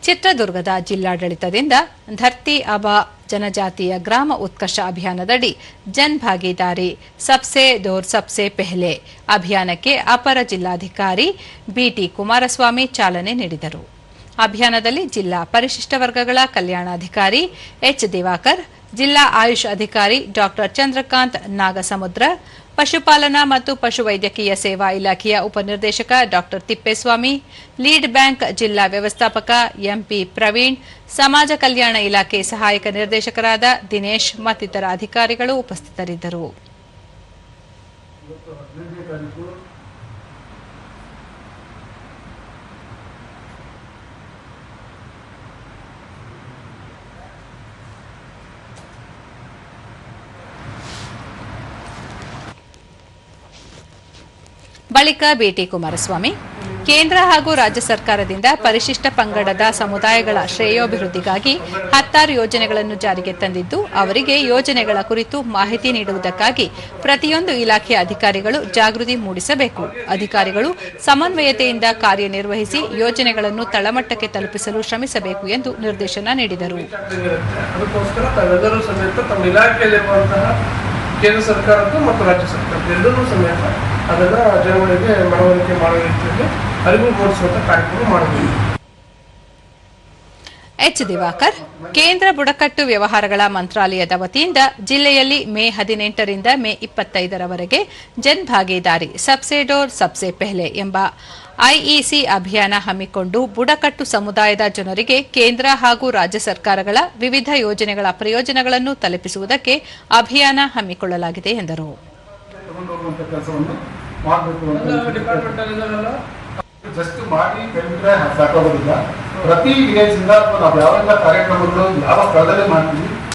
ಚಿತ್ರದುರ್ಗದ ಜಿಲ್ಲಾಡಳಿತದಿಂದ ಧರ್ತಿ ಅಬಾ ಜನಜಾತಿಯ ಗ್ರಾಮ ಉತ್ಕರ್ಷ ಅಭಿಯಾನದಡಿ ಜನ್ ಭಾಗೀದಾರಿ ಸಬ್ಸೆ ದೋರ್ ಸಬ್ಸೆ ಪೆಹ್ಲೆ ಅಭಿಯಾನಕ್ಕೆ ಅಪರ ಜಿಲ್ಲಾಧಿಕಾರಿ ಬಿಟಿ ಕುಮಾರಸ್ವಾಮಿ ಚಾಲನೆ ನೀಡಿದರು. ಅಭಿಯಾನದಲ್ಲಿ ಜಿಲ್ಲಾ ಪರಿಶಿಷ್ಟ ವರ್ಗಗಳ ಕಲ್ಯಾಣಾಧಿಕಾರಿ ಎಚ್ ದಿವಾಕರ್, ಜಿಲ್ಲಾ ಆಯುಷ್ ಅಧಿಕಾರಿ ಡಾ ಚಂದ್ರಕಾಂತ್ ನಾಗಸಮುದ್ರ, ಪಶುಪಾಲನಾ ಮತ್ತು ಪಶುವೈದ್ಯಕೀಯ ಸೇವಾ ಇಲಾಖೆಯ ಉಪನಿರ್ದೇಶಕ ಡಾ ತಿಪ್ಪೇಸ್ವಾಮಿ, ಲೀಡ್ ಬ್ಯಾಂಕ್ ಜಿಲ್ಲಾ ವ್ಯವಸ್ಥಾಪಕ ಎಂಪಿ ಪ್ರವೀಣ್, ಸಮಾಜ ಕಲ್ಯಾಣ ಇಲಾಖೆ ಸಹಾಯಕ ನಿರ್ದೇಶಕರಾದ ದಿನೇಶ್ ಮತ್ತಿತರ ಅಧಿಕಾರಿಗಳು ಉಪಸ್ಥಿತರಿದ್ದರು. ಬಳಿಕ ಬಿಟಿ ಕುಮಾರಸ್ವಾಮಿ, ಕೇಂದ್ರ ಹಾಗೂ ರಾಜ್ಯ ಸರ್ಕಾರದಿಂದ ಪರಿಶಿಷ್ಟ ಪಂಗಡದ ಸಮುದಾಯಗಳ ಶ್ರೇಯೋಭಿವೃದ್ಧಿಗಾಗಿ 16 ಯೋಜನೆಗಳನ್ನು ಜಾರಿಗೆ ತಂದಿದ್ದು, ಅವರಿಗೆ ಯೋಜನೆಗಳ ಕುರಿತು ಮಾಹಿತಿ ನೀಡುವುದಕ್ಕಾಗಿ ಪ್ರತಿಯೊಂದು ಇಲಾಖೆಯ ಅಧಿಕಾರಿಗಳು ಜಾಗೃತಿ ಮೂಡಿಸಬೇಕು. ಅಧಿಕಾರಿಗಳು ಸಮನ್ವಯತೆಯಿಂದ ಕಾರ್ಯನಿರ್ವಹಿಸಿ ಯೋಜನೆಗಳನ್ನು ತಳಮಟ್ಟಕ್ಕೆ ತಲುಪಿಸಲು ಶ್ರಮಿಸಬೇಕು ಎಂದು ನಿರ್ದೇಶನ ನೀಡಿದರು. ಕೇಂದ್ರ ಸರ್ಕಾರದ್ದು ಮತ್ತು ರಾಜ್ಯ ಸರ್ಕಾರದ ಎರಡನ್ನೂ ಸಮೇತ ಅದನ್ನು ಜನಗಳಿಗೆ ಮನವರಿಕೆ ಮಾಡುವ ರೀತಿಯಲ್ಲಿ ಅರಿವು ಮೂಡಿಸುವಂತ ಕಾರ್ಯಕ್ರಮ ಮಾಡಬೇಕು. ಎಚ್ ದಿವಾಕರ್, ಕೇಂದ್ರ ಬುಡಕಟ್ಟು ವ್ಯವಹಾರಗಳ ಮಂತ್ರಾಲಯದ ವತಿಯಿಂದ ಜಿಲ್ಲೆಯಲ್ಲಿ ಮೇ 18ರಿಂದ ಮೇ 25ರವರೆಗೆ ಜನ್ ಭಾಗೀದಾರಿ ಸಬ್ಸೆ ಡೋರ್ ಸಬ್ಸೆ ಪೆಹ್ಲೆ ಎಂಬ ಐಇಸಿ ಅಭಿಯಾನ ಹಮ್ಮಿಕೊಂಡು ಬುಡಕಟ್ಟು ಸಮುದಾಯದ ಜನರಿಗೆ ಕೇಂದ್ರ ಹಾಗೂ ರಾಜ್ಯ ಸರ್ಕಾರಗಳ ವಿವಿಧ ಯೋಜನೆಗಳ ಪ್ರಯೋಜನಗಳನ್ನು ತಲುಪಿಸುವುದಕ್ಕೆ ಅಭಿಯಾನ ಹಮ್ಮಿಕೊಳ್ಳಲಾಗಿದೆ ಎಂದರು. ಜಸ್ಟ್ ಮಾಡಿ ಕಂಡ್ರೆ ಸಾಕಾಗೋದಿಲ್ಲ. ಪ್ರತಿ ವಿಲೇಜ್ ಇಂದ ನಾವು ಯಾವೆಲ್ಲ ಕಾರ್ಯಕ್ರಮಗಳು ಯಾವ ಸ್ಥಳದಲ್ಲಿ ಮಾಡ್ತೀವಿ